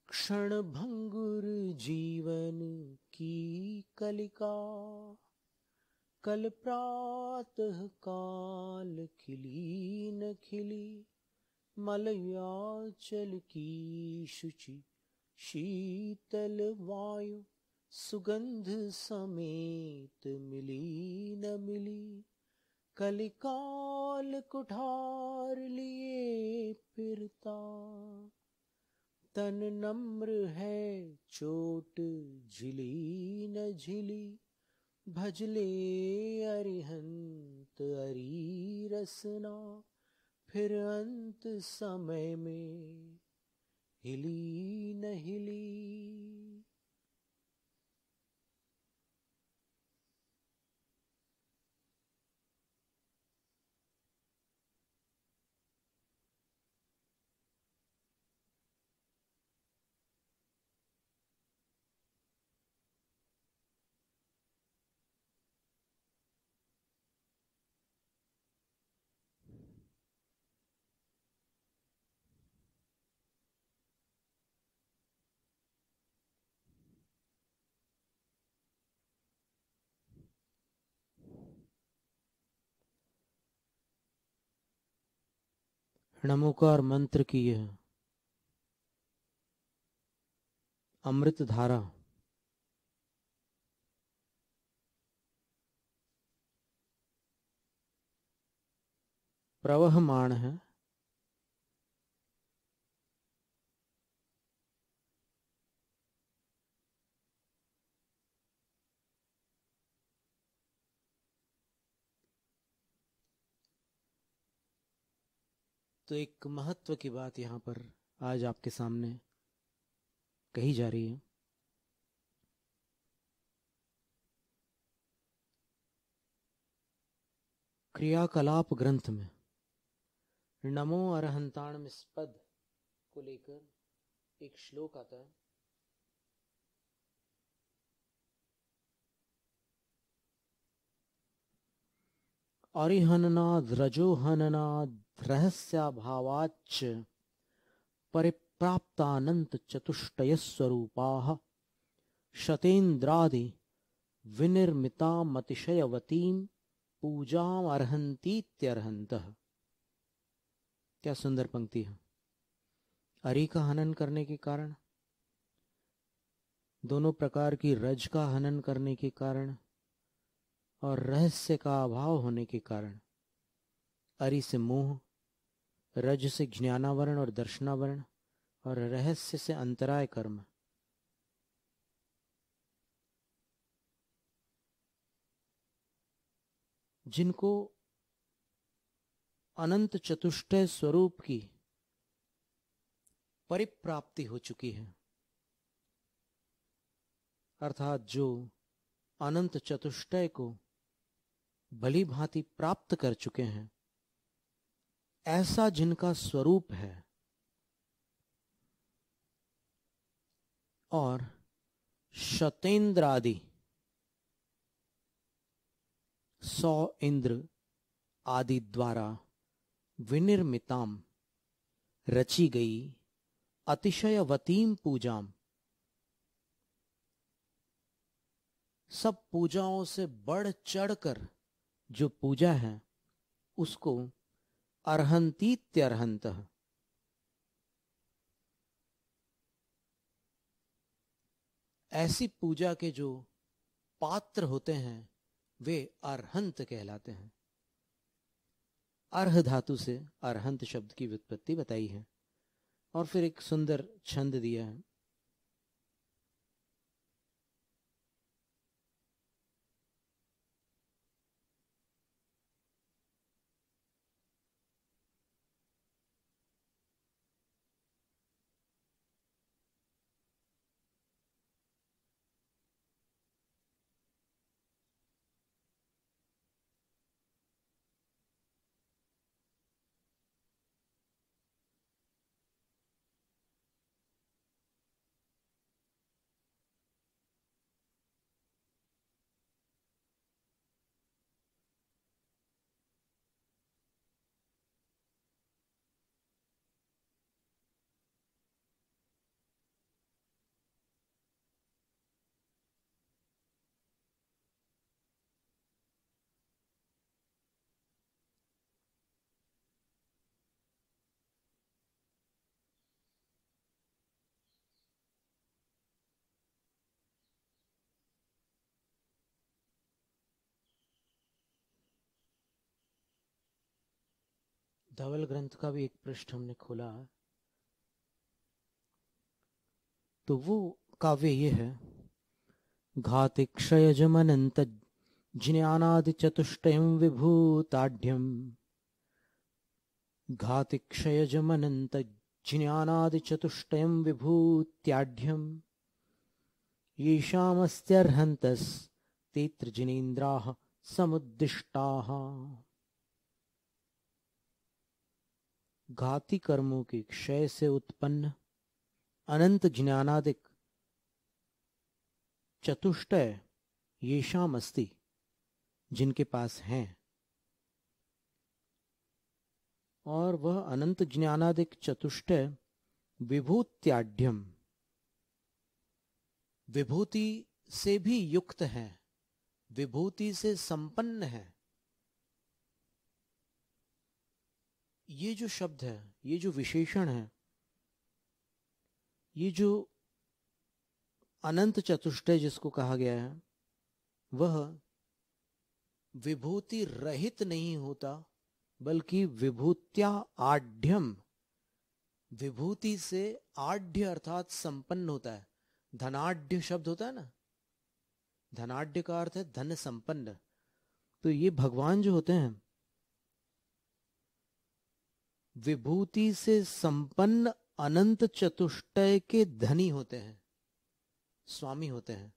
क्षण भंगुर जीवन की कलिका, कल प्रातः काल खिली न खिली, मलयाचल की शुचि शीतल वायु, सुगंध समेत मिली न मिली। कलिकाल कुठार लिए फिरता, तन नम्र है चोट झिली न झिली। भजले अरिहंत अरी रसना, फिर अंत समय में हिली न हिली। नमोकार मंत्र की यह अमृत धारा प्रवहमान है। तो एक महत्व की बात यहाँ पर आज आपके सामने कही जा रही है। क्रियाकलाप ग्रंथ में नमो अरहंताण इस पद को लेकर एक श्लोक आता है। अरिहननाद रजोहननाद रहस्याभावाच्च परिप्राप्तानंत चतुष्टय स्वरूपाः शतेन्द्रादि विनिर्मितामतिशयवतीं पूजाम अर्हन्तीत्यर्हन्तः। क्या सुंदर पंक्ति है। अरि का हनन करने के कारण, दोनों प्रकार की रज का हनन करने के कारण और रहस्य का अभाव होने के कारण, अरि से मोह, रज से ज्ञानावरण और दर्शनावरण और रहस्य से अंतराय कर्म, जिनको अनंत चतुष्टय स्वरूप की परिप्राप्ति हो चुकी है, अर्थात जो अनंत चतुष्टय को भली भांति प्राप्त कर चुके हैं, ऐसा जिनका स्वरूप है और शतेंद्र आदि 100 इंद्र आदि द्वारा विनिर्मिताम रची गई अतिशयवतीम पूजाम, सब पूजाओं से बढ़ चढ़कर जो पूजा है उसको अर्हन्तीत्यर्हन्तः, ऐसी पूजा के जो पात्र होते हैं वे अर्हंत कहलाते हैं। अर्ह धातु से अर्हंत शब्द की व्युत्पत्ति बताई है और फिर एक सुंदर छंद दिया है। धवल ग्रंथ का भी एक पृष्ठ हमने खोला, तो वो काव्य ये है, घातिक्षयजमनंत ज्ञानादि चतुष्टयं विभूताढ्यम, घातिक्षयजमनंत ज्ञानादि चतुष्टयं विभूत्याढ्यम, येषामस्त्यर्हन्तस्तेऽत्र जिनेन्द्राः समुद्दिष्टाः। घाती कर्मों के क्षय से उत्पन्न अनंत ज्ञानादिक चतुष्टय येषाम अस्ति, जिनके पास हैं, और वह अनंत ज्ञानादिक चतुष्टय विभूत्याढ्यम, विभूति से भी युक्त है, विभूति से संपन्न है। ये जो शब्द है, ये जो विशेषण है, ये जो अनंत चतुष्टय जिसको कहा गया है, वह विभूति रहित नहीं होता, बल्कि विभूत्या आढ्यम, विभूति से आढ्य अर्थात संपन्न होता है। धनाढ्य शब्द होता है ना, धनाढ्य का अर्थ है धन संपन्न। तो ये भगवान जो होते हैं विभूति से संपन्न अनंत चतुष्टय के धनी होते हैं, स्वामी होते हैं।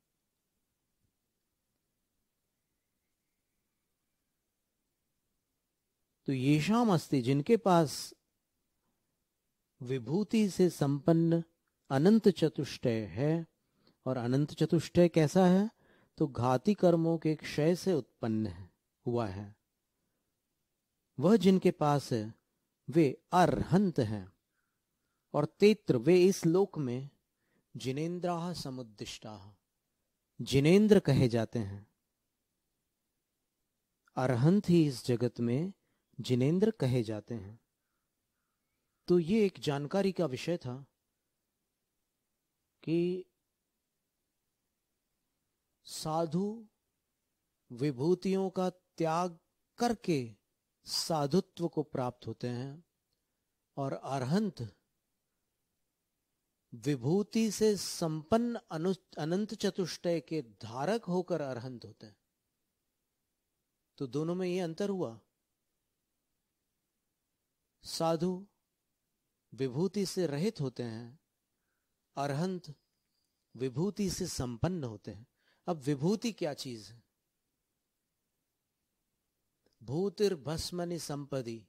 तो येषाम अस्ति, जिनके पास विभूति से संपन्न अनंत चतुष्टय है, और अनंत चतुष्टय कैसा है, तो घाती कर्मों के क्षय से उत्पन्न हुआ है, वह जिनके पास है वे अर्हंत हैं, और तेत्र वे इस लोक में जिनेन्द्राः समुद्दिष्टाः, जिनेन्द्र कहे जाते हैं। अर्हंत ही इस जगत में जिनेन्द्र कहे जाते हैं। तो ये एक जानकारी का विषय था कि साधु विभूतियों का त्याग करके साधुत्व को प्राप्त होते हैं, और अरहंत विभूति से संपन्न अनंत चतुष्टय के धारक होकर अरहंत होते हैं। तो दोनों में ये अंतर हुआ। साधु विभूति से रहित होते हैं, अरहंत विभूति से संपन्न होते हैं। अब विभूति क्या चीज है? भूतिर्भस्मनि संपदि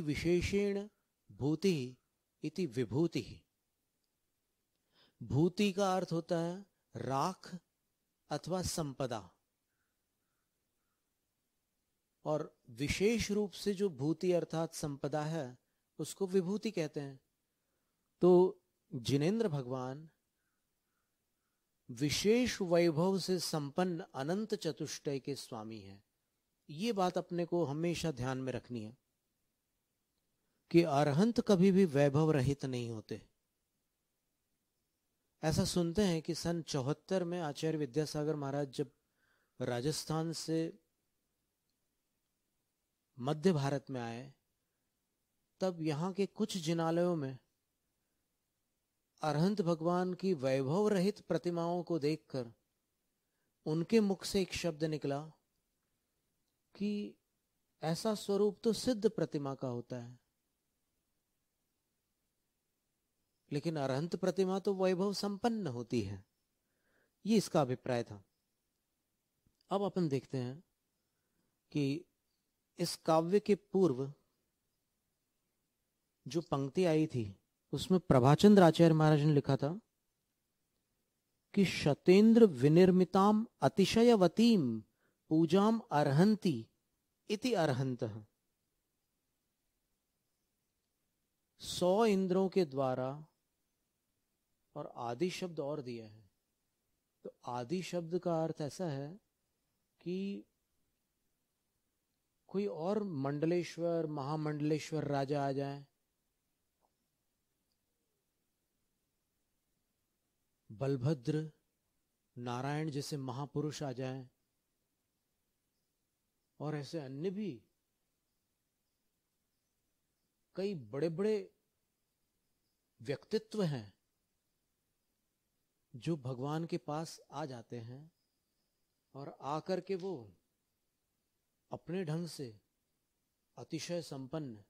विशेषेण भूति इति विभूति। भूति का अर्थ होता है राख अथवा संपदा, और विशेष रूप से जो भूति अर्थात संपदा है उसको विभूति कहते हैं। तो जिनेन्द्र भगवान विशेष वैभव से संपन्न अनंत चतुष्टय के स्वामी हैं। ये बात अपने को हमेशा ध्यान में रखनी है कि अरहंत कभी भी वैभव रहित नहीं होते। ऐसा सुनते हैं कि सन 74 में आचार्य विद्यासागर महाराज जब राजस्थान से मध्य भारत में आए, तब यहाँ के कुछ जिनालयों में अरहंत भगवान की वैभव रहित प्रतिमाओं को देखकर उनके मुख से एक शब्द निकला कि ऐसा स्वरूप तो सिद्ध प्रतिमा का होता है, लेकिन अरहंत प्रतिमा तो वैभव संपन्न होती है। ये इसका अभिप्राय था। अब अपन देखते हैं कि इस काव्य के पूर्व जो पंक्ति आई थी उसमें प्रभाचंद्र आचार्य महाराज ने लिखा था कि शतेंद्र विनिर्मिताम अतिशयवतीम पूजाम अर्हन्ति इति अर्हन्तः। 100 इंद्रों के द्वारा, और आदि शब्द और दिया है। तो आदि शब्द का अर्थ ऐसा है कि कोई और मंडलेश्वर महामंडलेश्वर राजा आ जाए, बलभद्र नारायण जैसे महापुरुष आ जाएं, और ऐसे अन्य भी कई बड़े बड़े व्यक्तित्व हैं जो भगवान के पास आ जाते हैं और आकर के वो अपने ढंग से अतिशय संपन्न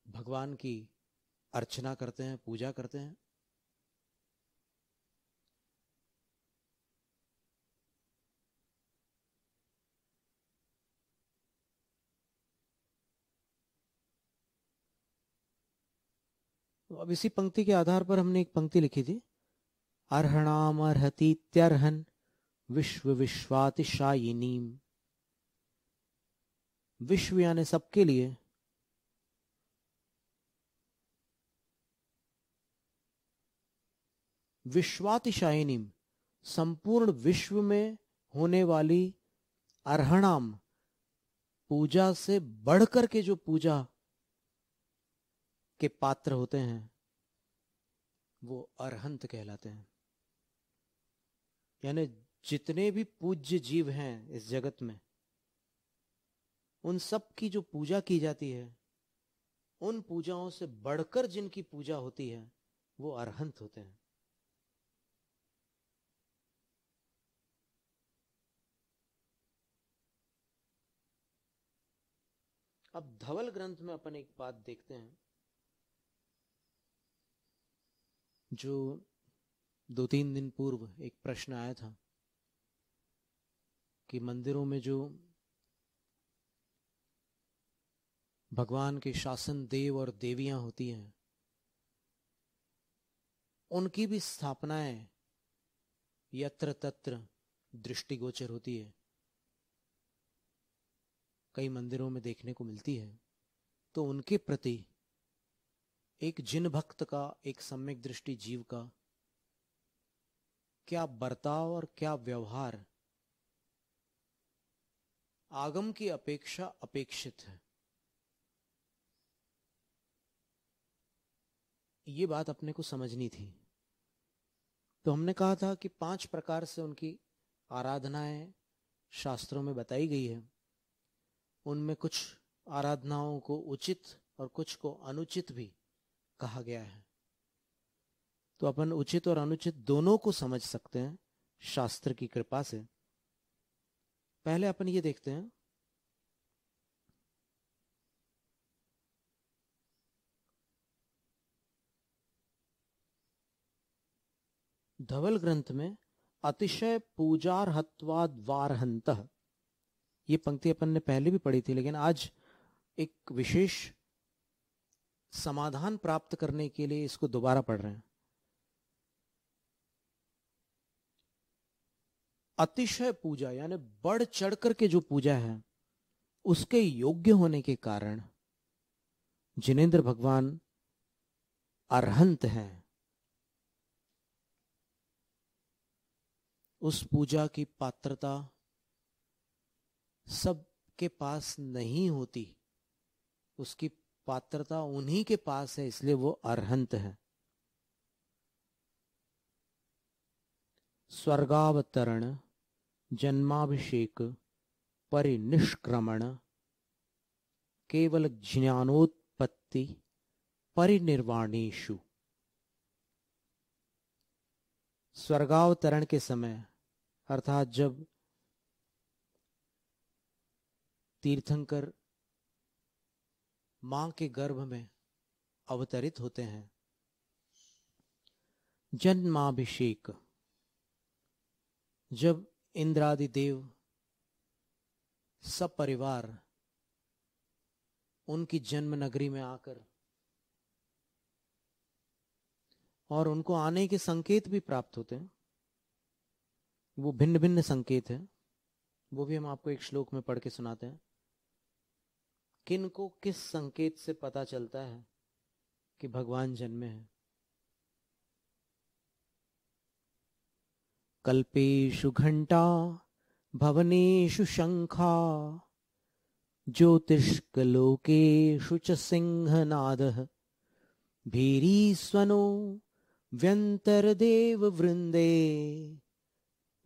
भगवान की अर्चना करते हैं, पूजा करते हैं। तो अब इसी पंक्ति के आधार पर हमने एक पंक्ति लिखी थी, अर्हणाम अर्हतीत्यर्हन् विश्व विश्वातिशायिनीम। विश्व यानी सबके लिए, विश्वातिशायिनीम संपूर्ण विश्व में होने वाली, अर्हणाम पूजा से बढ़कर के जो पूजा के पात्र होते हैं वो अरहंत कहलाते हैं। यानी जितने भी पूज्य जीव हैं इस जगत में, उन सब की जो पूजा की जाती है, उन पूजाओं से बढ़कर जिनकी पूजा होती है वो अरहंत होते हैं। अब धवल ग्रंथ में अपन एक बात देखते हैं जो 2-3 दिन पूर्व एक प्रश्न आया था कि मंदिरों में जो भगवान के शासन देव और देवियां होती हैं, उनकी भी स्थापनाएं यत्र तत्र दृष्टिगोचर होती है, कई मंदिरों में देखने को मिलती है। तो उनके प्रति एक जिन भक्त का, एक सम्यक दृष्टि जीव का क्या बर्ताव और क्या व्यवहार आगम की अपेक्षा अपेक्षित है, ये बात अपने को समझनी थी। तो हमने कहा था कि 5 प्रकार से उनकी आराधनाएं शास्त्रों में बताई गई है। उनमें कुछ आराधनाओं को उचित और कुछ को अनुचित भी कहा गया है। तो अपन उचित और अनुचित दोनों को समझ सकते हैं शास्त्र की कृपा से। पहले अपन ये देखते हैं, धवल ग्रंथ में अतिशय पूजार्हत्वाद् वार्हन्तः, ये पंक्ति अपन ने पहले भी पढ़ी थी, लेकिन आज एक विशेष समाधान प्राप्त करने के लिए इसको दोबारा पढ़ रहे हैं। अतिशय पूजा यानी बढ़ चढ़ करके जो पूजा है उसके योग्य होने के कारण जिनेंद्र भगवान अरहंत हैं। उस पूजा की पात्रता सबके पास नहीं होती, उसकी पात्रता उन्हीं के पास है, इसलिए वो अरहंत है। स्वर्गावतरण, जन्माभिषेक, परिनिष्क्रमण, केवल ज्ञानोत्पत्ति, परिनिर्वाणेषु। स्वर्गावतरण के समय अर्थात जब तीर्थंकर मां के गर्भ में अवतरित होते हैं, जन्माभिषेक, जब इंद्रादि देव सपरिवार उनकी जन्म नगरी में आकर, और उनको आने के संकेत भी प्राप्त होते हैं, वो भिन्न भिन्न संकेत हैं, वो भी हम आपको एक श्लोक में पढ़ के सुनाते हैं। किनको किस संकेत से पता चलता है कि भगवान जन्मे हैं। कल्पेषु घंटा भवनेषु शंखा, ज्योतिष्कलोकेषु च सिंहनादः, भीरीस्वनो व्यन्तरदेव वृंदे,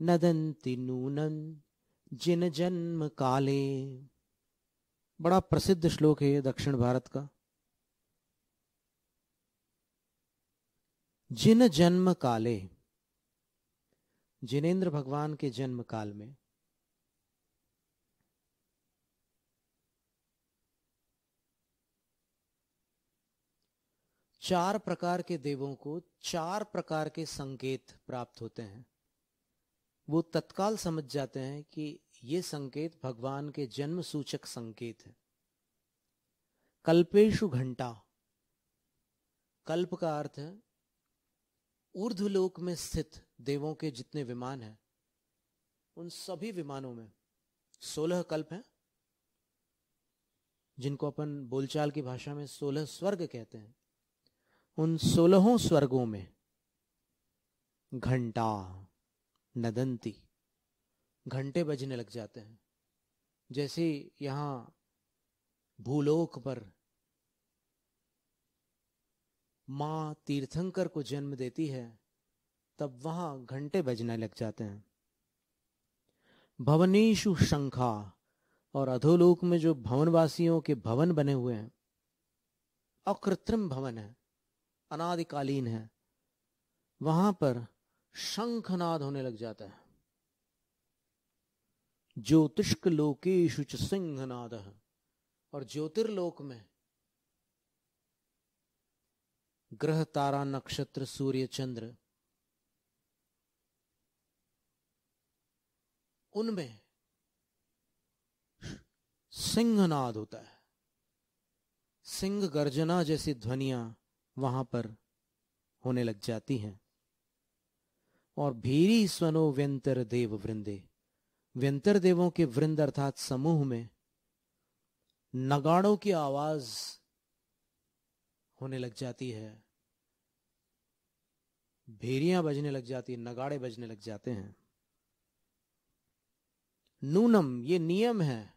नदन्ति नूनं जिन जन्म काले, बड़ा प्रसिद्ध श्लोक है ये दक्षिण भारत का। जिन जन्म काले, जिनेंद्र भगवान के जन्म काल में चार प्रकार के देवों को चार प्रकार के संकेत प्राप्त होते हैं। वो तत्काल समझ जाते हैं कि ये संकेत भगवान के जन्म सूचक संकेत है। कल्पेशु घंटा, कल्प का अर्थ है ऊर्ध्वलोक में स्थित देवों के जितने विमान हैं, उन सभी विमानों में 16 कल्प हैं, जिनको अपन बोलचाल की भाषा में 16 स्वर्ग कहते हैं। उन 16 स्वर्गों में घंटा नदंती, घंटे बजने लग जाते हैं। जैसे यहां भूलोक पर मां तीर्थंकर को जन्म देती है, तब वहां घंटे बजने लग जाते हैं। भवनेशु शंखा, और अधोलोक में जो भवनवासियों के भवन बने हुए हैं, अकृत्रिम भवन है, अनादिकालीन है, वहां पर शंखनाद होने लग जाता है। ज्योतिष्क लोकेशु च सिंहनाद, और ज्योतिर्लोक में ग्रह तारा नक्षत्र सूर्य चंद्र, उनमें सिंहनाद होता है। सिंह गर्जना जैसी ध्वनियां वहां पर होने लग जाती हैं। और भीरी स्वनो व्यंतर देव वृंदे, व्यंतर देवों के वृंद अर्थात समूह में नगाड़ों की आवाज होने लग जाती है, भेरियां बजने लग जाती है, नगाड़े बजने लग जाते हैं। नूनम, ये नियम है,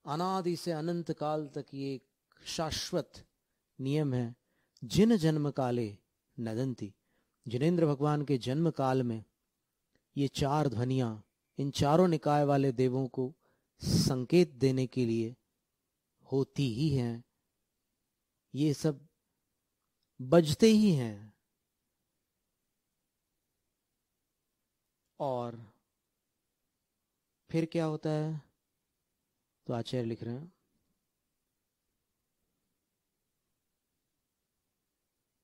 अनादि से अनंत काल तक ये शाश्वत नियम है। जिन जन्म काले नदंती, जिनेंद्र भगवान के जन्म काल में ये चार ध्वनियां इन चारों निकाय वाले देवों को संकेत देने के लिए होती ही हैं। ये सब बजते ही हैं। और फिर क्या होता है, तो आचार्य लिख रहे हैं,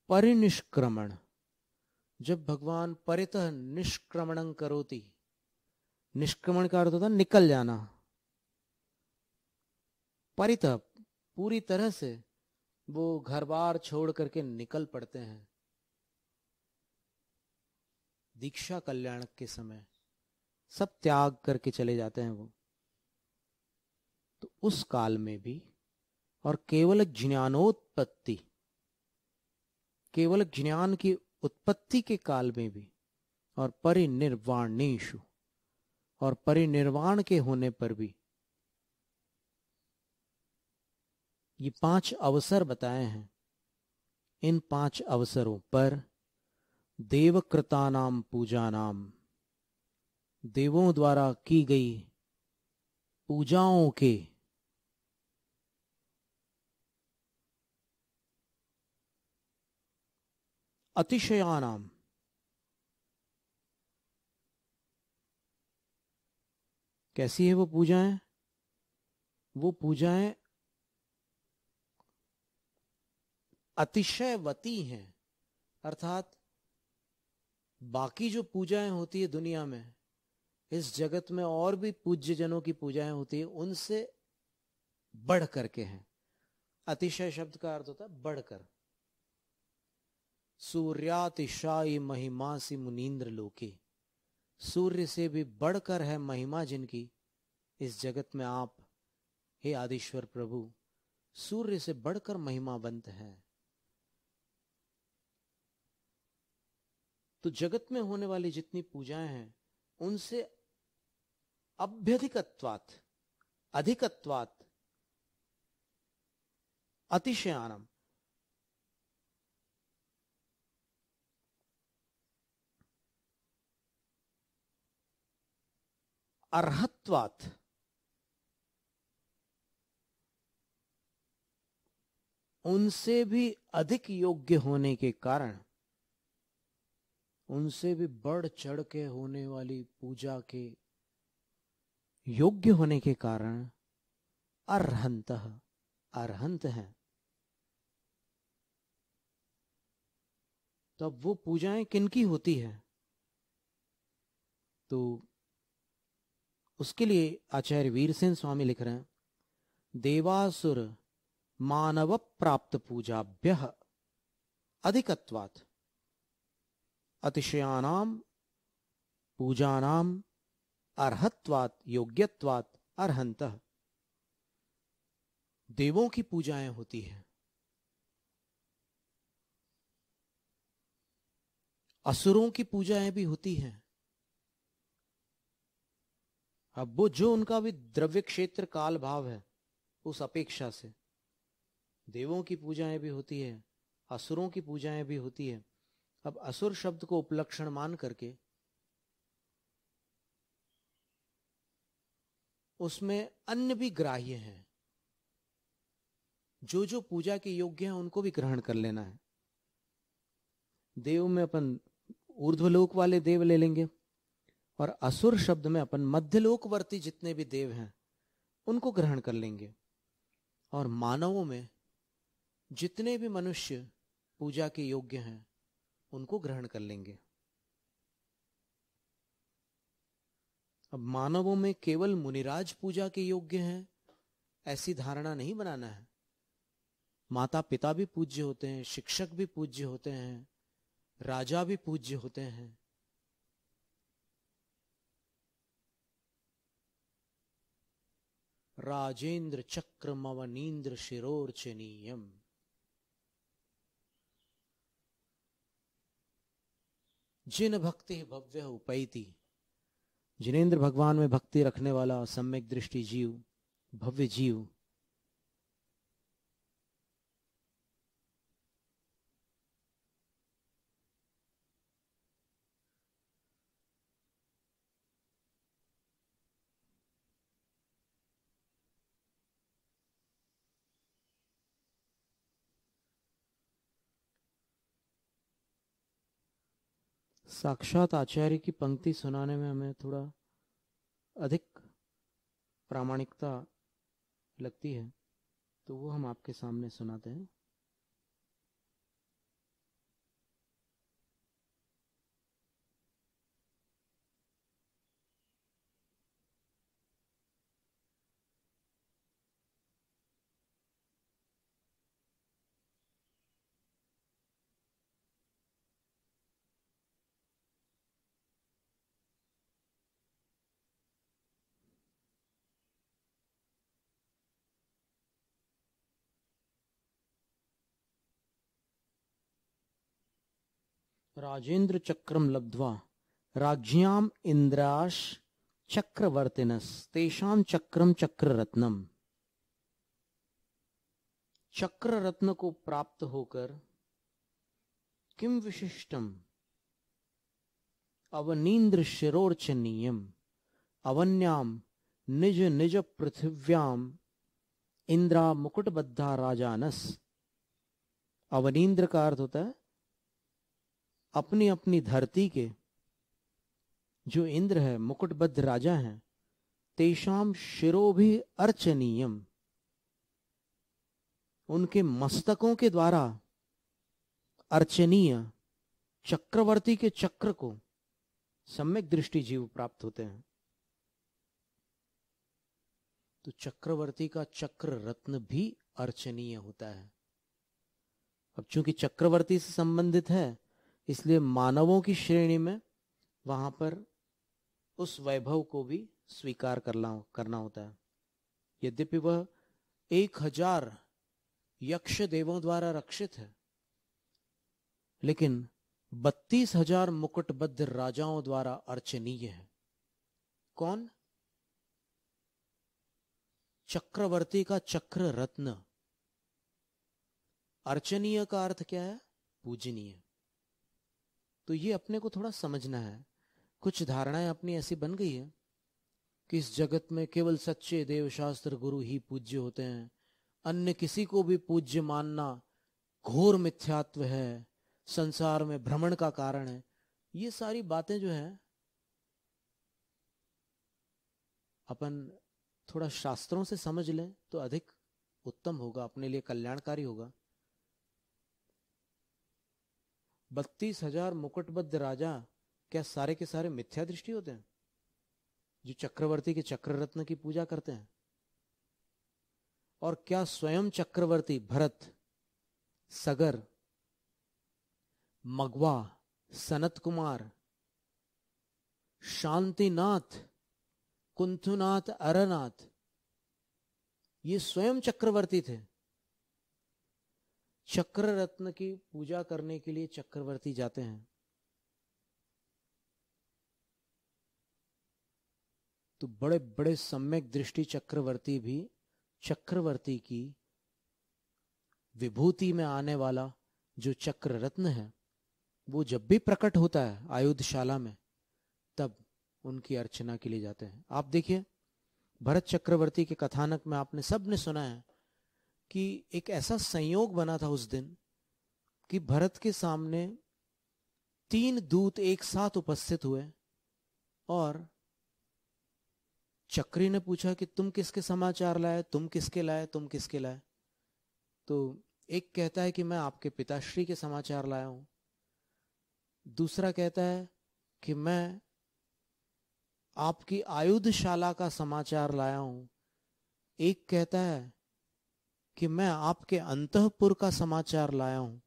परिनिष्क्रमण, जब भगवान परितः निष्क्रमणं करोति, निष्क्रमण का अर्थ होता है निकल जाना, परितः पूरी तरह से वो घर बार छोड़ करके निकल पड़ते हैं। दीक्षा कल्याण के समय सब त्याग करके चले जाते हैं वो। तो उस काल में भी, और केवल ज्ञानोत्पत्ति, केवल ज्ञान की उत्पत्ति के काल में भी, और परिनिर्वाणेषु, और परिनिर्वाण के होने पर भी, ये 5 अवसर बताए हैं। इन 5 अवसरों पर देवकृतानाम पूजानाम, देवों द्वारा की गई पूजाओं के अतिशयानाम, कैसी है वो पूजाएं? वो पूजाएं अतिशयवती हैं। अर्थात बाकी जो पूजाएं होती है दुनिया में, इस जगत में और भी पूज्य जनों की पूजाएं होती है, उनसे बढ़ करके हैं। अतिशय शब्द का अर्थ होता है बढ़कर। सूर्यातिशायी महिमासी मुनीन्द्र लोके, सूर्य से भी बढ़कर है महिमा जिनकी इस जगत में आप, हे आदिश्वर प्रभु, सूर्य से बढ़कर महिमावंत है। तो जगत में होने वाली जितनी पूजाएं हैं, उनसे अभ्यधिकत्वात्, अधिकत्वात्, अतिशयानम, अर्हत्वात्, उनसे भी अधिक योग्य होने के कारण, उनसे भी बढ़ चढ़ के होने वाली पूजा के योग्य होने के कारण अर्हंत, अर्हंत हैं। तो अब वो पूजाएं किनकी होती है? तो उसके लिए आचार्य वीरसेन स्वामी लिख रहे हैं, देवासुर मानव प्राप्त पूजाभ्य अधिकत्वात् अतिशयानाम पूजानाम अर्हत्वात् योग्यत्वात् अर्हंतः। देवों की पूजाएं होती है, असुरों की पूजाएं भी होती हैं। अब वो जो उनका भी द्रव्य क्षेत्र काल भाव है, उस अपेक्षा से देवों की पूजाएं भी होती है, असुरों की पूजाएं भी होती है। अब असुर शब्द को उपलक्षण मान करके उसमें अन्य भी ग्राह्य हैं, जो जो पूजा के योग्य हैं उनको भी ग्रहण कर लेना है। देव में अपन ऊर्ध्वलोक वाले देव ले लेंगे, और असुर शब्द में अपन मध्यलोकवर्ती जितने भी देव हैं उनको ग्रहण कर लेंगे, और मानवों में जितने भी मनुष्य पूजा के योग्य हैं उनको ग्रहण कर लेंगे। अब मानवों में केवल मुनिराज पूजा के योग्य हैं ऐसी धारणा नहीं बनाना है। माता पिता भी पूज्य होते हैं, शिक्षक भी पूज्य होते हैं, राजा भी पूज्य होते हैं। राजेंद्र चक्रमवनीन्द्र शिरोर्चनीयम, जिन भक्ति भव्य उपैति, जिनेन्द्र भगवान में भक्ति रखने वाला सम्यक दृष्टि जीव, भव्य जीव, साक्षात आचार्य की पंक्ति सुनाने में हमें थोड़ा अधिक प्रामाणिकता लगती है, तो वो हम आपके सामने सुनाते हैं। राजेंद्र चक्रम लब्ध्वा राज्ञाम इंद्राश चक्रवर्तिनस तेषां चक्रम चक्र रत्नम। चक्र रत्न को प्राप्त होकर किम विशिष्टम अवनीन्द्र शिरोर्चनीयम अवन्याम निज निज पृथिव्याम इंद्रा मुकुटबद्धा राजानस। अवनीन्द्र का अर्थ होता है अपनी अपनी धरती के जो इंद्र है, मुकुटबद्ध राजा हैं, तेषाम शिरो भी अर्चनीयम, उनके मस्तकों के द्वारा अर्चनीय चक्रवर्ती के चक्र को सम्यक दृष्टि जीव प्राप्त होते हैं। तो चक्रवर्ती का चक्र रत्न भी अर्चनीय होता है। अब चूंकि चक्रवर्ती से संबंधित है, इसलिए मानवों की श्रेणी में वहां पर उस वैभव को भी स्वीकार करना होता है। यद्यपि वह 1000 यक्ष देवों द्वारा रक्षित है, लेकिन 32,000 मुकुटबद्ध राजाओं द्वारा अर्चनीय है। कौन? चक्रवर्ती का चक्र रत्न। अर्चनीय का अर्थ क्या है? पूजनीय। तो ये अपने को थोड़ा समझना है। कुछ धारणाएं अपनी ऐसी बन गई है कि इस जगत में केवल सच्चे देव शास्त्र गुरु ही पूज्य होते हैं, अन्य किसी को भी पूज्य मानना घोर मिथ्यात्व है, संसार में भ्रमण का कारण है। ये सारी बातें जो है अपन थोड़ा शास्त्रों से समझ लें तो अधिक उत्तम होगा, अपने लिए कल्याणकारी होगा। 32,000 मुकुटबद्ध राजा क्या सारे के सारे मिथ्या दृष्टि होते हैं जो चक्रवर्ती के चक्र रत्न की पूजा करते हैं? और क्या स्वयं चक्रवर्ती भरत, सगर, मगवा, सनत कुमार, शांतिनाथ, कुंथुनाथ, अरनाथ ये स्वयं चक्रवर्ती थे? चक्र रत्न की पूजा करने के लिए चक्रवर्ती जाते हैं। तो बड़े बड़े सम्यक दृष्टि चक्रवर्ती भी चक्रवर्ती की विभूति में आने वाला जो चक्र रत्न है वो जब भी प्रकट होता है आयुधशाला में, तब उनकी अर्चना के लिए जाते हैं। आप देखिए भरत चक्रवर्ती के कथानक में आपने सबने सुना है कि एक ऐसा संयोग बना था उस दिन कि भरत के सामने 3 दूत एक साथ उपस्थित हुए और चक्री ने पूछा कि तुम किसके समाचार लाए, तुम किसके लाए, तुम किसके लाए? तो एक कहता है कि मैं आपके पिताश्री के समाचार लाया हूं, दूसरा कहता है कि मैं आपकी आयुधशाला का समाचार लाया हूं, एक कहता है कि मैं आपके अंतःपुर का समाचार लाया हूं।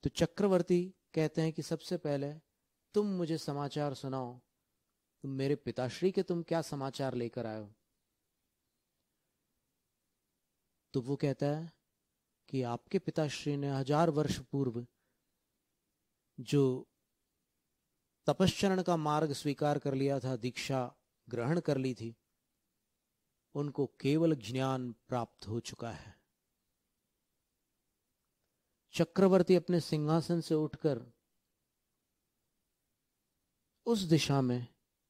तो चक्रवर्ती कहते हैं कि सबसे पहले तुम मुझे समाचार सुनाओ, तुम मेरे पिताश्री के तुम क्या समाचार लेकर आए हो? तो वो कहता है कि आपके पिताश्री ने 1000 वर्ष पूर्व जो तपश्चरण का मार्ग स्वीकार कर लिया था, दीक्षा ग्रहण कर ली थी, उनको केवल ज्ञान प्राप्त हो चुका है। चक्रवर्ती अपने सिंहासन से उठकर उस दिशा में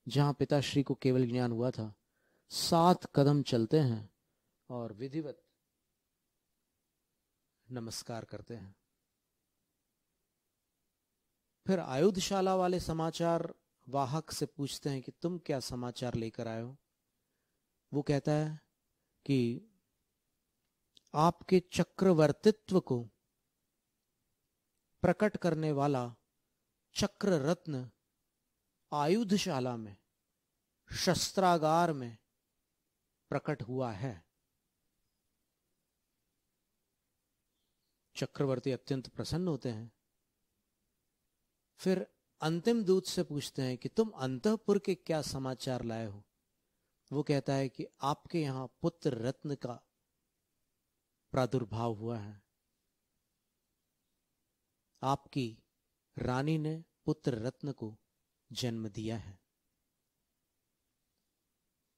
जहां पिताश्री को केवल ज्ञान हुआ था 7 कदम चलते हैं और विधिवत नमस्कार करते हैं। फिर आयुधशाला वाले समाचार वाहक से पूछते हैं कि तुम क्या समाचार लेकर आए हो? वो कहता है कि आपके चक्रवर्तित्व को प्रकट करने वाला चक्र रत्न आयुधशाला में, शस्त्रागार में प्रकट हुआ है। चक्रवर्ती अत्यंत प्रसन्न होते हैं। फिर अंतिम दूत से पूछते हैं कि तुम अंतःपुर के क्या समाचार लाए हो? वो कहता है कि आपके यहां पुत्र रत्न का प्रादुर्भाव हुआ है, आपकी रानी ने पुत्र रत्न को जन्म दिया है।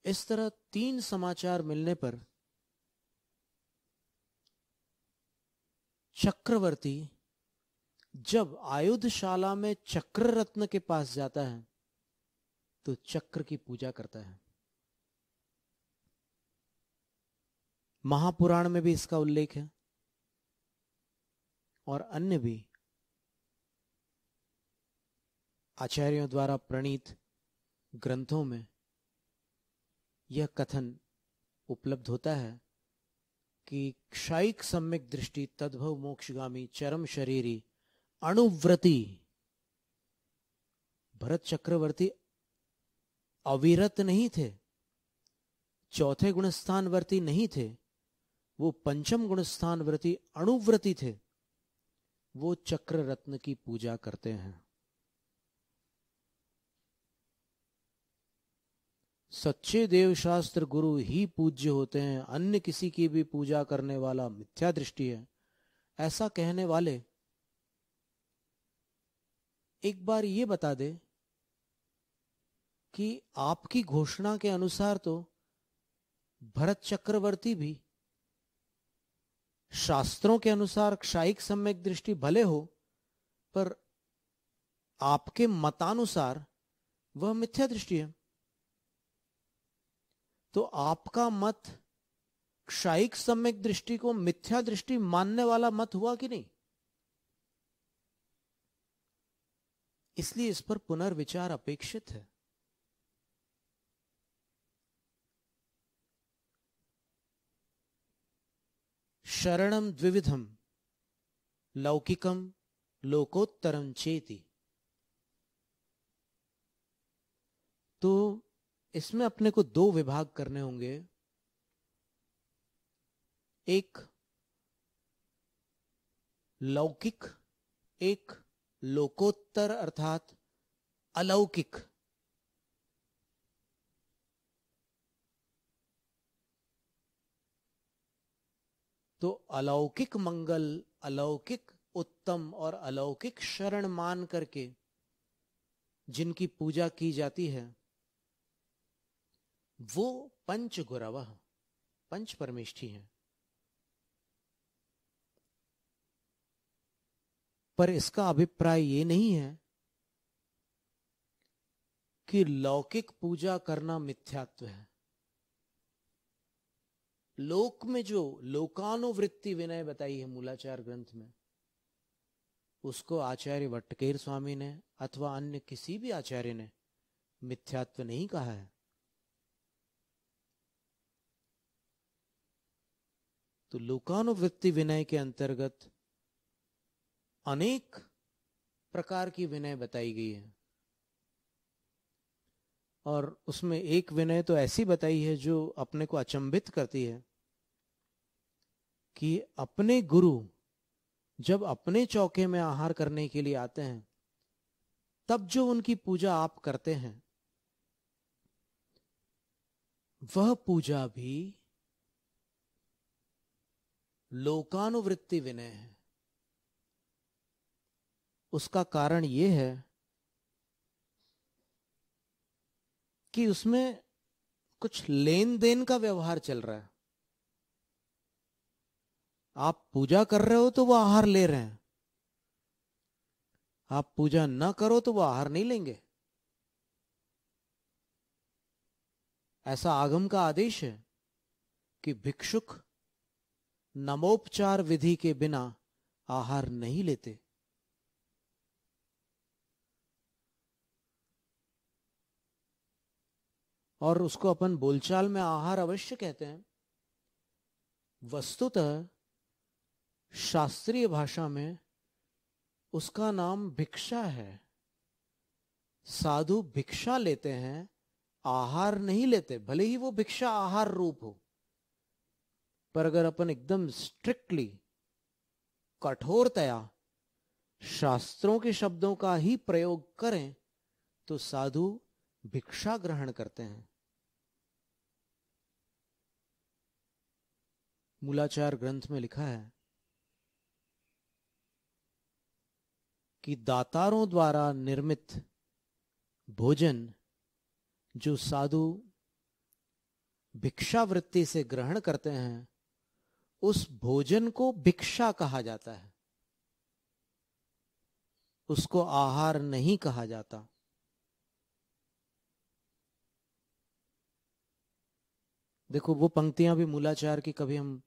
इस तरह 3 समाचार मिलने पर चक्रवर्ती जब आयुधशाला में चक्र रत्न के पास जाता है तो चक्र की पूजा करता है। महापुराण में भी इसका उल्लेख है और अन्य भी आचार्यों द्वारा प्रणीत ग्रंथों में यह कथन उपलब्ध होता है कि क्षायिक सम्यक दृष्टि तद्भव मोक्षगामी चरम शरीरी अणुव्रती भरत चक्रवर्ती अविरत नहीं थे, चौथे गुणस्थानवर्ती नहीं थे, वो पंचम गुणस्थानवर्ती अणुव्रती थे। वो चक्र रत्न की पूजा करते हैं। सच्चे देव शास्त्र गुरु ही पूज्य होते हैं, अन्य किसी की भी पूजा करने वाला मिथ्या दृष्टि है, ऐसा कहने वाले एक बार ये बता दे कि आपकी घोषणा के अनुसार तो भरत चक्रवर्ती भी शास्त्रों के अनुसार क्षायिक सम्यक दृष्टि भले हो, पर आपके मतानुसार वह मिथ्या दृष्टि है। तो आपका मत क्षायिक सम्यक दृष्टि को मिथ्या दृष्टि मानने वाला मत हुआ कि नहीं? इसलिए इस पर पुनर्विचार अपेक्षित है। शरणम द्विविधम लौकिकम लोकोत्तरम चेति। तो इसमें अपने को दो विभाग करने होंगे। एक लौकिक, एक लोकोत्तर अर्थात अलौकिक। तो अलौकिक मंगल, अलौकिक उत्तम और अलौकिक शरण मान करके जिनकी पूजा की जाती है वो पंच गुरवः, पंच परमेष्ठी हैं। पर इसका अभिप्राय ये नहीं है कि लौकिक पूजा करना मिथ्यात्व है। लोक में जो लोकानुवृत्ति विनय बताई है मूलाचार ग्रंथ में, उसको आचार्य वट्टकेर स्वामी ने अथवा अन्य किसी भी आचार्य ने मिथ्यात्व नहीं कहा है। तो लोकानुवृत्ति विनय के अंतर्गत अनेक प्रकार की विनय बताई गई है, और उसमें एक विनय तो ऐसी बताई है जो अपने को अचंभित करती है कि अपने गुरु जब अपने चौके में आहार करने के लिए आते हैं तब जो उनकी पूजा आप करते हैं वह पूजा भी लोकानुवृत्ति विनय है। उसका कारण यह है कि उसमें कुछ लेन देन का व्यवहार चल रहा है। आप पूजा कर रहे हो तो वो आहार ले रहे हैं, आप पूजा न करो तो वो आहार नहीं लेंगे। ऐसा आगम का आदेश है कि भिक्षुक नमोपचार विधि के बिना आहार नहीं लेते। और उसको अपन बोलचाल में आहार अवश्य कहते हैं। वस्तुतः शास्त्रीय भाषा में उसका नाम भिक्षा है। साधु भिक्षा लेते हैं, आहार नहीं लेते, भले ही वो भिक्षा आहार रूप हो। पर अगर अपन एकदम स्ट्रिक्टली, कठोरतया शास्त्रों के शब्दों का ही प्रयोग करें तो साधु भिक्षा ग्रहण करते हैं। मूलाचार ग्रंथ में लिखा है कि दातारों द्वारा निर्मित भोजन जो साधु भिक्षावृत्ति से ग्रहण करते हैं उस भोजन को भिक्षा कहा जाता है, उसको आहार नहीं कहा जाता। देखो वो पंक्तियां भी मूलाचार की कभी हम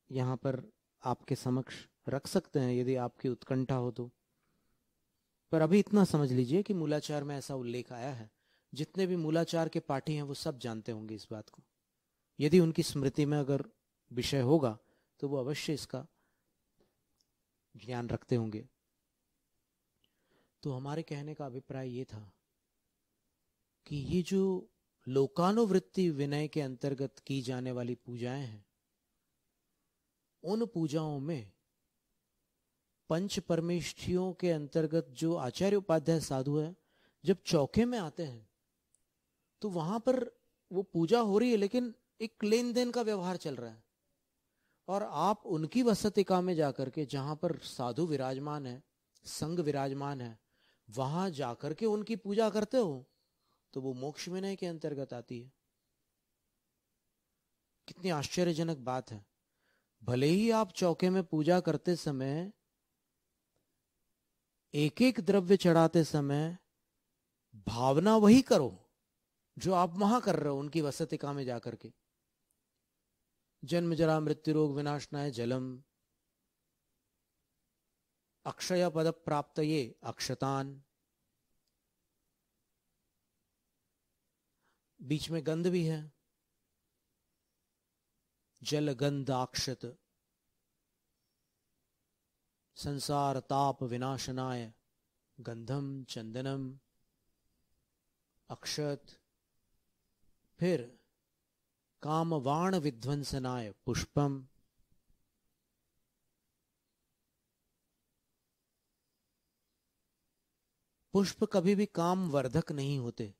यहां पर आपके समक्ष रख सकते हैं यदि आपकी उत्कंठा हो तो। पर अभी इतना समझ लीजिए कि मूलाचार में ऐसा उल्लेख आया है। जितने भी मूलाचार के पाठी हैं वो सब जानते होंगे इस बात को। यदि उनकी स्मृति में अगर विषय होगा तो वो अवश्य इसका ज्ञान रखते होंगे। तो हमारे कहने का अभिप्राय ये था कि ये जो लोकानुवृत्ति विनय के अंतर्गत की जाने वाली पूजाएं हैं, उन पूजाओं में पंच परमेष्ठियों के अंतर्गत जो आचार्य उपाध्याय साधु है जब चौके में आते हैं तो वहां पर वो पूजा हो रही है लेकिन एक लेन देन का व्यवहार चल रहा है। और आप उनकी वसतिका में जाकर के, जहां पर साधु विराजमान है, संघ विराजमान है, वहां जाकर के उनकी पूजा करते हो तो वो मोक्ष विनय के अंतर्गत आती है। कितनी आश्चर्यजनक बात है। भले ही आप चौके में पूजा करते समय एक एक द्रव्य चढ़ाते समय भावना वही करो, जो आप वहां कर रहे हो उनकी वसतिका में जाकर के। जन्म जरा मृत्यु रोग विनाशनाय जलम, अक्षय पद प्राप्त ये अक्षतान। बीच में गंध भी है, जल गंधाक्षत, संसार ताप विनाशनाय गंधम चंदनम अक्षत। फिर कामवाण विध्वंसनाय पुष्पम। पुष्प कभी भी काम वर्धक नहीं होते,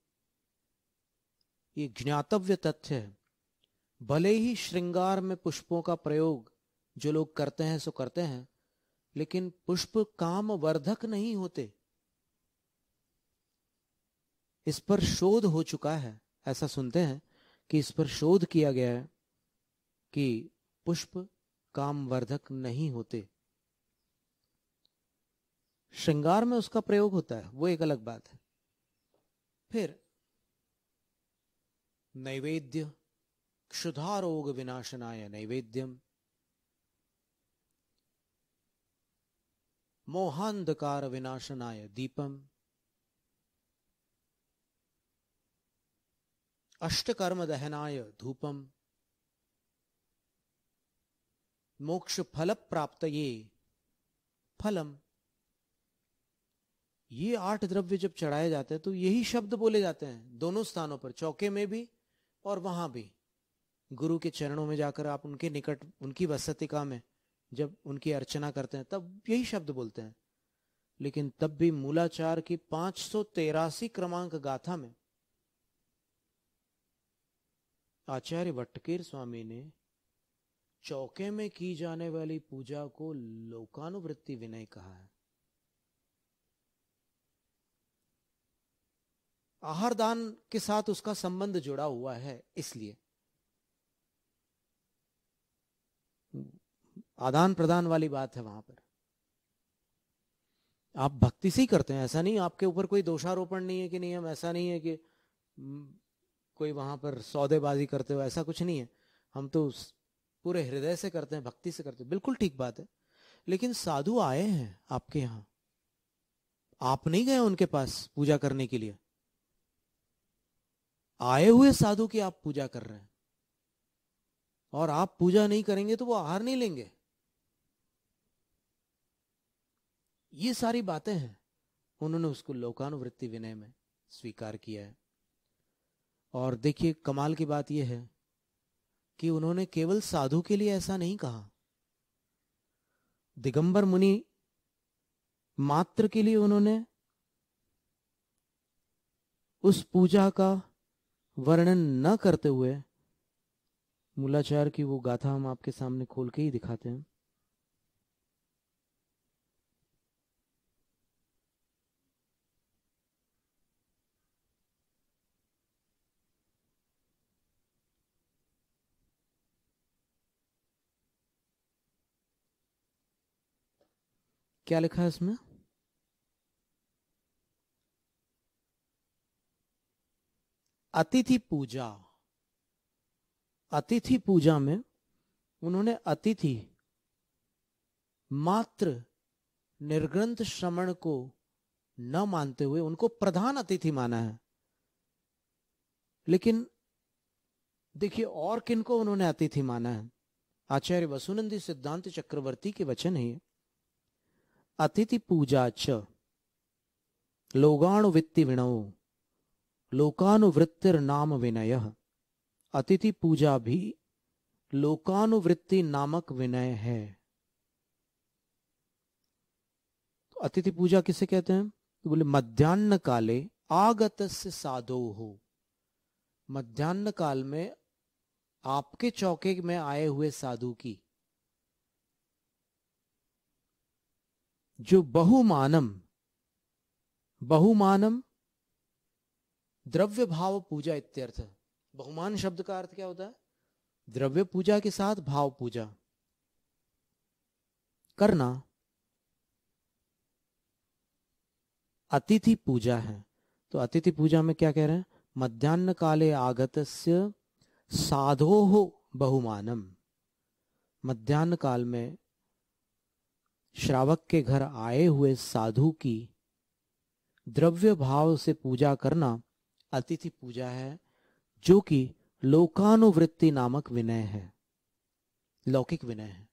ये ज्ञातव्य तथ्य है। भले ही श्रृंगार में पुष्पों का प्रयोग जो लोग करते हैं सो करते हैं, लेकिन पुष्प काम वर्धक नहीं होते। इस पर शोध हो चुका है, ऐसा सुनते हैं कि इस पर शोध किया गया है कि पुष्प काम वर्धक नहीं होते। श्रृंगार में उसका प्रयोग होता है, वो एक अलग बात है। फिर नैवेद्य, क्षुधा रोग विनाशनाय नैवेद्यम, मोहांधकार विनाशनाय दीपम, अष्टकर्म दहनाय धूपम, मोक्ष फल प्राप्तये फलम। ये 8 द्रव्य जब चढ़ाए जाते हैं तो यही शब्द बोले जाते हैं दोनों स्थानों पर, चौके में भी और वहां भी। गुरु के चरणों में जाकर आप उनके निकट, उनकी वसतिका में जब उनकी अर्चना करते हैं तब यही शब्द बोलते हैं। लेकिन तब भी मूलाचार की 583 क्रमांक गाथा में आचार्य वट्टकेर स्वामी ने चौके में की जाने वाली पूजा को लोकानुवृत्ति विनय कहा है। आहार दान के साथ उसका संबंध जुड़ा हुआ है, इसलिए आदान प्रदान वाली बात है वहां पर। आप भक्ति से ही करते हैं, ऐसा नहीं आपके ऊपर कोई दोषारोपण नहीं है कि नहीं, हम ऐसा नहीं है कि कोई वहां पर सौदेबाजी करते हो, ऐसा कुछ नहीं है। हम तो पूरे हृदय से करते हैं, भक्ति से करते हैं, बिल्कुल ठीक बात है। लेकिन साधु आए हैं आपके यहां, आप नहीं गए उनके पास पूजा करने के लिए। आए हुए साधु की आप पूजा कर रहे हैं, और आप पूजा नहीं करेंगे तो वो आहार नहीं लेंगे। ये सारी बातें हैं, उन्होंने उसको लोकानुवृत्ति विनय में स्वीकार किया है। और देखिए कमाल की बात यह है कि उन्होंने केवल साधु के लिए ऐसा नहीं कहा, दिगंबर मुनि मात्र के लिए उन्होंने उस पूजा का वर्णन न करते हुए मूलाचार की वो गाथा हम आपके सामने खोल के ही दिखाते हैं। क्या लिखा है इसमें? अतिथि पूजा। अतिथि पूजा में उन्होंने अतिथि मात्र निर्ग्रंथ श्रवण को न मानते हुए उनको प्रधान अतिथि माना है। लेकिन देखिए और किनको उन्होंने अतिथि माना है। आचार्य वसुनंदी सिद्धांत चक्रवर्ती के वचन है, अतिथि पूजा च लोगाणुवित्ति विणो लोकानुवृत्तिर नाम विनय। अतिथि पूजा भी लोकानुवृत्ति नामक विनय है। तो अतिथि पूजा किसे कहते हैं? तो बोले मध्याह्न काले आगतस्य साधोः। मध्याह्न काल में आपके चौके में आए हुए साधु की जो बहुमानम, बहुमानम द्रव्य भाव पूजा इत्यर्थ। बहुमान शब्द का अर्थ क्या होता है? द्रव्य पूजा के साथ भाव पूजा करना अतिथि पूजा है। तो अतिथि पूजा में क्या कह रहे हैं? मध्याह्न काले आगतस्य साधोः बहुमानम, मध्याह्न काल में श्रावक के घर आए हुए साधु की द्रव्य भाव से पूजा करना अतिथि पूजा है, जो कि लोकानुवृत्ति नामक विनय है, लौकिक विनय है।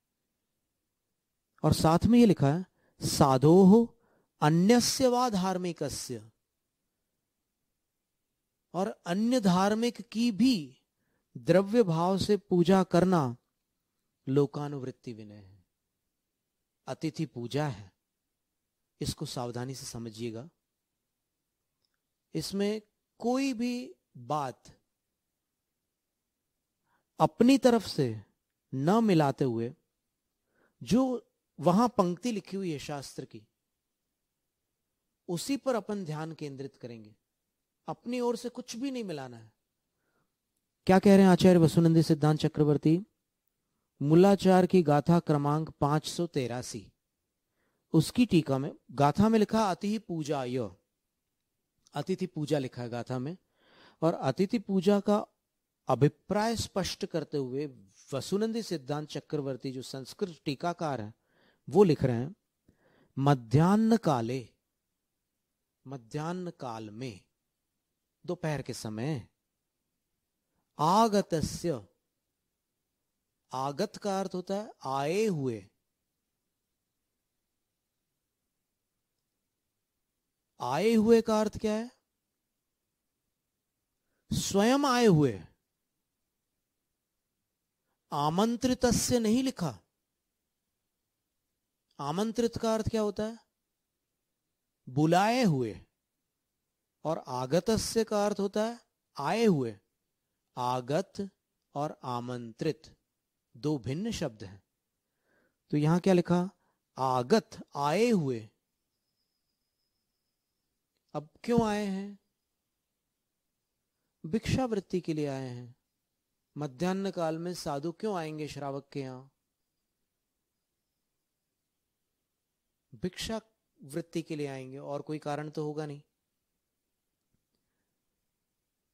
और साथ में ये लिखा है साधोः अन्यस्य वा धार्मिकस्य, और अन्य धार्मिक की भी द्रव्य भाव से पूजा करना लोकानुवृत्ति विनय है, अतिथि पूजा है। इसको सावधानी से समझिएगा। इसमें कोई भी बात अपनी तरफ से न मिलाते हुए, जो वहां पंक्ति लिखी हुई है शास्त्र की, उसी पर अपन ध्यान केंद्रित करेंगे। अपनी ओर से कुछ भी नहीं मिलाना है। क्या कह रहे हैं आचार्य वसुनंदी सिद्धांत चक्रवर्ती? मूलाचार की गाथा क्रमांक 583, उसकी टीका में गाथा में लिखा अतिथि पूजा, अतिथि पूजा लिखा है गाथा में। और अतिथि पूजा का अभिप्राय स्पष्ट करते हुए वसुनंदी सिद्धांत चक्रवर्ती जो संस्कृत टीकाकार है वो लिख रहे हैं मध्याह्न काले, मध्याह्न काल में, दोपहर के समय, आगतस्य, आगत का अर्थ होता है आए हुए, आए हुए का अर्थ क्या है? स्वयं आए हुए। आमंत्रितस्य नहीं लिखा। आमंत्रित का अर्थ क्या होता है? बुलाए हुए। और आगतस्य का अर्थ होता है आए हुए। आगत और आमंत्रित दो भिन्न शब्द हैं। तो यहां क्या लिखा? आगत, आए हुए। अब क्यों आए हैं? भिक्षावृत्ति के लिए आए हैं। मध्याह्न काल में साधु क्यों आएंगे श्रावक के यहां? भिक्षा वृत्ति के लिए आएंगे, और कोई कारण तो होगा नहीं।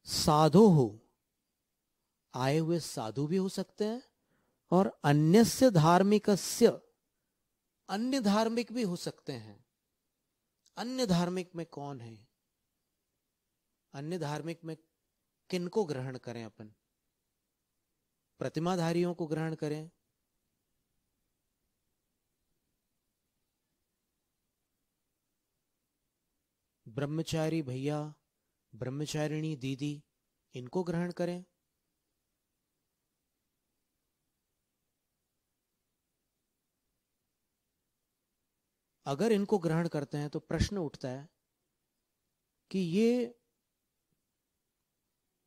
साधु हो, आए हुए साधु भी हो सकते हैं, और अन्यस्य धार्मिकस्य, अन्य धार्मिक भी हो सकते हैं। अन्य धार्मिक में कौन है? अन्य धार्मिक में किनको ग्रहण करें अपन? प्रतिमाधारियों को ग्रहण करें, ब्रह्मचारी भैया, ब्रह्मचारिणी दीदी, इनको ग्रहण करें? अगर इनको ग्रहण करते हैं तो प्रश्न उठता है कि ये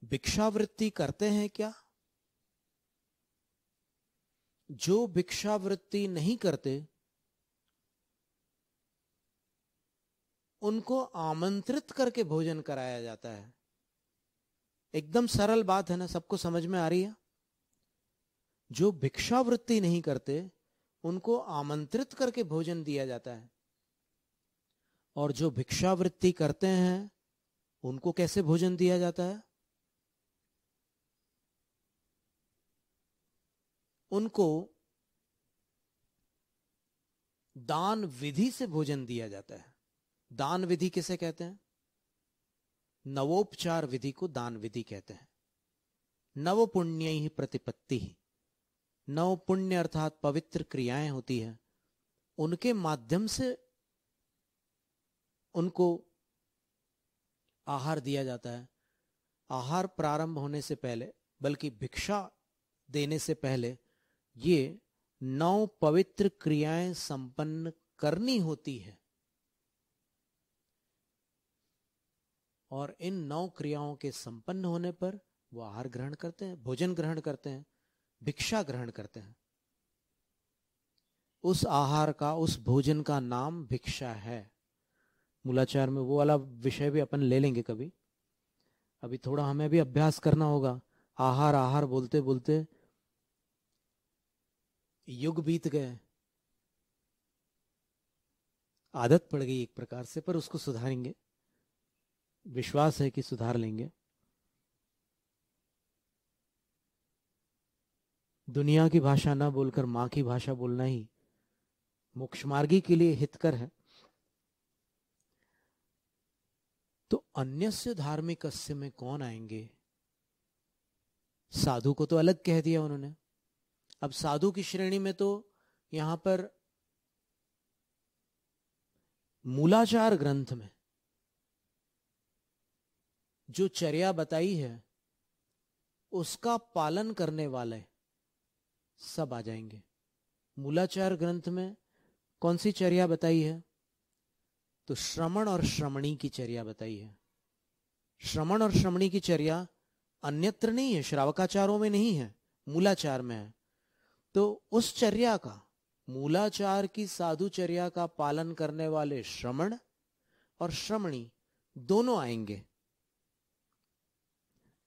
भिक्षावृत्ति करते हैं क्या? जो भिक्षावृत्ति नहीं करते उनको आमंत्रित करके भोजन कराया जाता है। एकदम सरल बात है ना, सबको समझ में आ रही है? जो भिक्षावृत्ति नहीं करते उनको आमंत्रित करके भोजन दिया जाता है, और जो भिक्षावृत्ति करते हैं उनको कैसे भोजन दिया जाता है? उनको दान विधि से भोजन दिया जाता है। दान विधि किसे कहते हैं? नवोपचार विधि को दान विधि कहते हैं। नव पुण्य ही प्रतिपत्ति, नव पुण्य अर्थात पवित्र क्रियाएं होती है, उनके माध्यम से उनको आहार दिया जाता है। आहार प्रारंभ होने से पहले, बल्कि भिक्षा देने से पहले, ये 9 पवित्र क्रियाएं संपन्न करनी होती है, और इन 9 क्रियाओं के संपन्न होने पर वो आहार ग्रहण करते हैं, भोजन ग्रहण करते हैं, भिक्षा ग्रहण करते हैं। उस आहार का, उस भोजन का नाम भिक्षा है। मूलाचार में वो वाला विषय भी अपन ले लेंगे कभी। अभी थोड़ा हमें भी अभ्यास करना होगा। आहार आहार बोलते बोलते युग बीत गए, आदत पड़ गई एक प्रकार से, पर उसको सुधारेंगे, विश्वास है कि सुधार लेंगे। दुनिया की भाषा ना बोलकर मां की भाषा बोलना ही मोक्षमार्गी के लिए हितकर है। तो अन्यस्य धार्मिकस्य में कौन आएंगे? साधु को तो अलग कह दिया उन्होंने। अब साधु की श्रेणी में तो यहां पर मूलाचार ग्रंथ में जो चर्या बताई है उसका पालन करने वाले सब आ जाएंगे। मूलाचार ग्रंथ में कौन सी चर्या बताई है? तो श्रमण और श्रमणी की चर्या बताई है। श्रमण और श्रमणी की चर्या अन्यत्र नहीं है, श्रावकाचारों में नहीं है, मूलाचार में है। तो उस चर्या का, मूलाचार की साधुचर्या का पालन करने वाले श्रमण और श्रमणी दोनों आएंगे।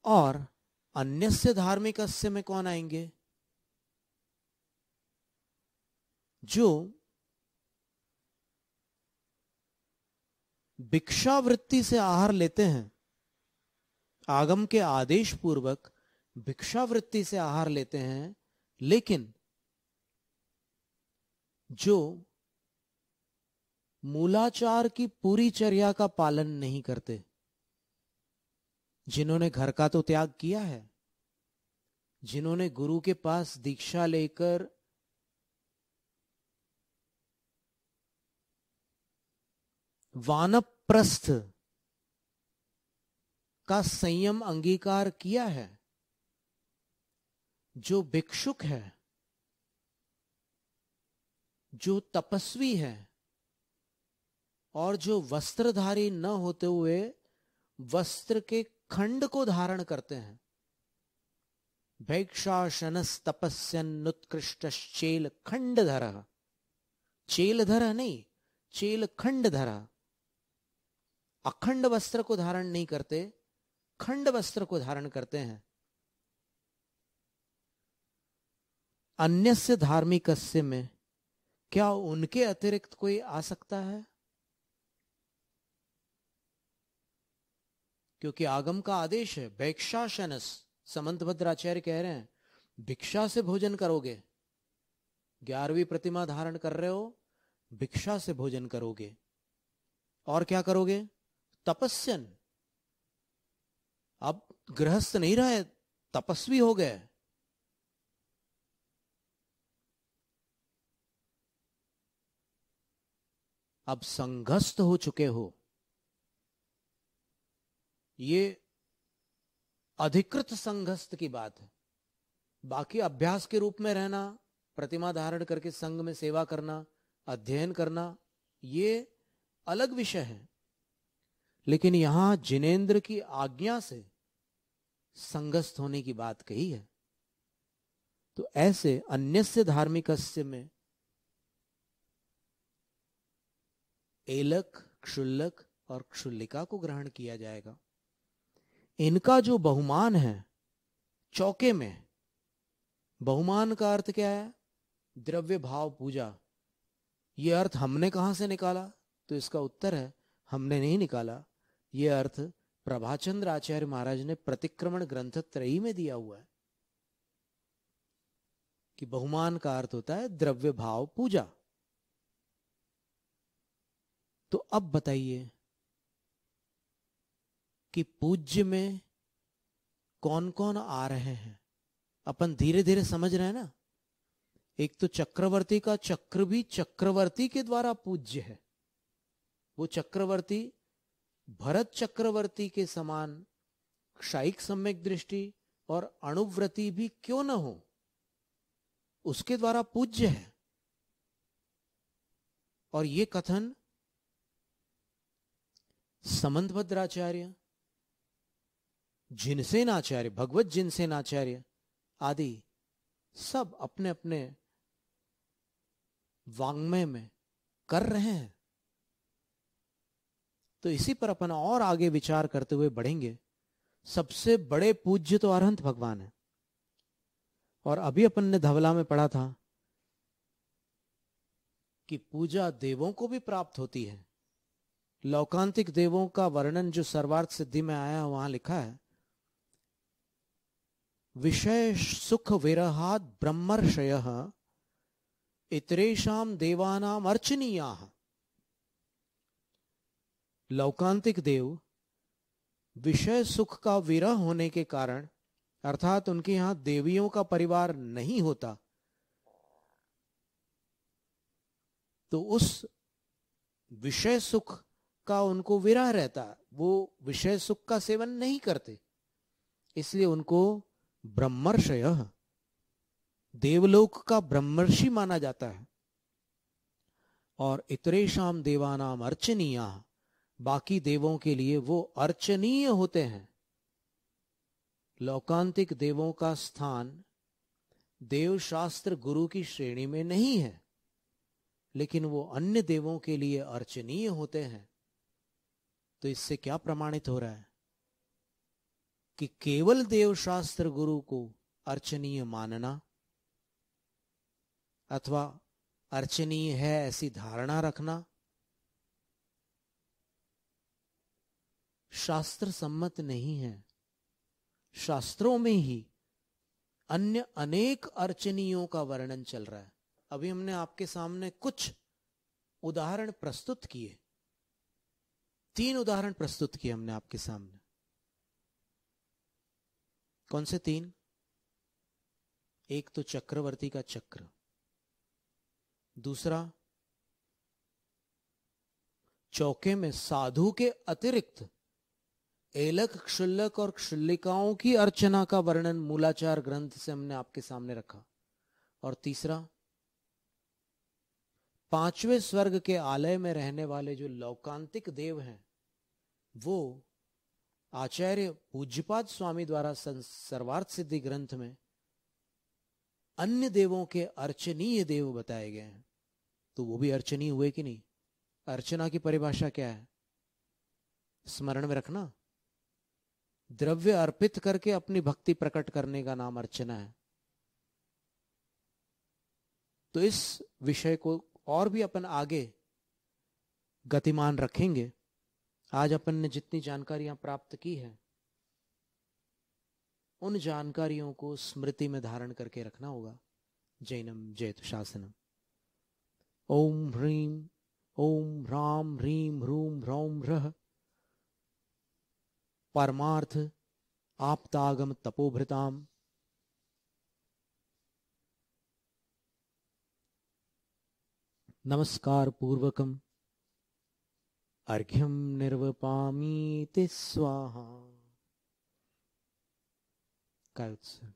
और अन्यस्य धार्मिकस्य में कौन आएंगे? जो भिक्षावृत्ति से आहार लेते हैं, आगम के आदेश पूर्वक भिक्षावृत्ति से आहार लेते हैं, लेकिन जो मूलाचार की पूरी चर्या का पालन नहीं करते, जिन्होंने घर का तो त्याग किया है, जिन्होंने गुरु के पास दीक्षा लेकर वानप्रस्थ का संयम अंगीकार किया है, जो भिक्षुक है, जो तपस्वी है और जो वस्त्रधारी न होते हुए वस्त्र के खंड को धारण करते हैं। भैक्षाशनस तपस्यनुत्कृष्टश्चेल खंडधरः, चेलधर नहीं, चेल खंडधरः। अखंड वस्त्र को धारण नहीं करते, खंड वस्त्र को धारण करते हैं। अन्यस्य धार्मिकस्य में क्या उनके अतिरिक्त कोई आ सकता है? क्योंकि आगम का आदेश है भैक्षाशनस। समंतभद्राचार्य कह रहे हैं भिक्षा से भोजन करोगे, 11वीं प्रतिमा धारण कर रहे हो, भिक्षा से भोजन करोगे। और क्या करोगे? तपस्यन। अब गृहस्थ नहीं रहे, तपस्वी हो गए। अब संघस्थ हो चुके हो। ये अधिकृत संघस्थ की बात है। बाकी अभ्यास के रूप में रहना, प्रतिमा धारण करके संघ में सेवा करना, अध्ययन करना, ये अलग विषय है। लेकिन यहां जिनेंद्र की आज्ञा से संघस्थ होने की बात कही है। तो ऐसे अन्यस्य धार्मिकस्य में एलक, क्षुल्लक और क्षुल्लिका को ग्रहण किया जाएगा। इनका जो बहुमान है चौके में, बहुमान का अर्थ क्या है? द्रव्य भाव पूजा। यह अर्थ हमने कहां से निकाला? तो इसका उत्तर है हमने नहीं निकाला। यह अर्थ प्रभाचंद्र आचार्य महाराज ने प्रतिक्रमण ग्रंथ त्रयी में दिया हुआ है कि बहुमान का अर्थ होता है द्रव्य भाव पूजा। तो अब बताइए कि पूज्य में कौन कौन आ रहे हैं? अपन धीरे धीरे समझ रहे हैं ना। एक तो चक्रवर्ती का चक्र भी चक्रवर्ती के द्वारा पूज्य है। वो चक्रवर्ती भरत चक्रवर्ती के समान क्षायिक सम्यक दृष्टि और अणुव्रती भी क्यों न हो, उसके द्वारा पूज्य है। और ये कथन समंतभद्राचार्य, जिनसेनाचार्य, भगवत जिनसेनाचार्य आदि सब अपने अपने वाङ्मय में कर रहे हैं। तो इसी पर अपन और आगे विचार करते हुए बढ़ेंगे। सबसे बड़े पूज्य तो अरहंत भगवान है। और अभी अपन ने धवला में पढ़ा था कि पूजा देवों को भी प्राप्त होती है। लौकांतिक देवों का वर्णन जो सर्वार्थ सिद्धि में आया वहां लिखा है, विषय सुख विरहाद ब्रह्मर्षयः इतरेषाम देवानाम अर्चनीयाः। लौकांतिक देव विषय सुख का विरह होने के कारण, अर्थात उनके यहां देवियों का परिवार नहीं होता, तो उस विषय सुख का उनको विरह रहता, वो विषय सुख का सेवन नहीं करते, इसलिए उनको ब्रह्मर्षयः, देवलोक का ब्रह्मर्षि माना जाता है। और इतरेषाम देवानाम अर्चनीयाः, बाकी देवों के लिए वो अर्चनीय होते हैं। लौकांतिक देवों का स्थान देवशास्त्र गुरु की श्रेणी में नहीं है, लेकिन वो अन्य देवों के लिए अर्चनीय होते हैं। तो इससे क्या प्रमाणित हो रहा है कि केवल देवशास्त्र गुरु को अर्चनीय मानना अथवा अर्चनीय है ऐसी धारणा रखना शास्त्र सम्मत नहीं है। शास्त्रों में ही अन्य अनेक अर्चनीयों का वर्णन चल रहा है। अभी हमने आपके सामने कुछ उदाहरण प्रस्तुत किए, 3 उदाहरण प्रस्तुत किए हमने आपके सामने। कौन से 3? एक तो चक्रवर्ती का चक्र, दूसरा चौके में साधु के अतिरिक्त एलक, क्षुल्लक और क्षुल्लिकाओं की अर्चना का वर्णन मूलाचार ग्रंथ से हमने आपके सामने रखा, और तीसरा 5वें स्वर्ग के आलय में रहने वाले जो लौकांतिक देव हैं, वो आचार्य पूज्यपाद स्वामी द्वारा सर्वार्थ सिद्धि ग्रंथ में अन्य देवों के अर्चनीय देव बताए गए हैं। तो वो भी अर्चनीय हुए कि नहीं? अर्चना की परिभाषा क्या है? स्मरण में रखना, द्रव्य अर्पित करके अपनी भक्ति प्रकट करने का नाम अर्चना है। तो इस विषय को और भी अपन आगे गतिमान रखेंगे। आज अपन ने जितनी जानकारियां प्राप्त की है, उन जानकारियों को स्मृति में धारण करके रखना होगा। जैनम जयतु शासनम। ओम ह्रीं ओम ह्रां ह्रीं ह्रूं ह्रौं ह्रः परमार्थ आप्तागम तपोभृताम। नमस्कार पूर्वकम अर्घ्यम निर्वपामीति स्वाहा। काय उत्सव।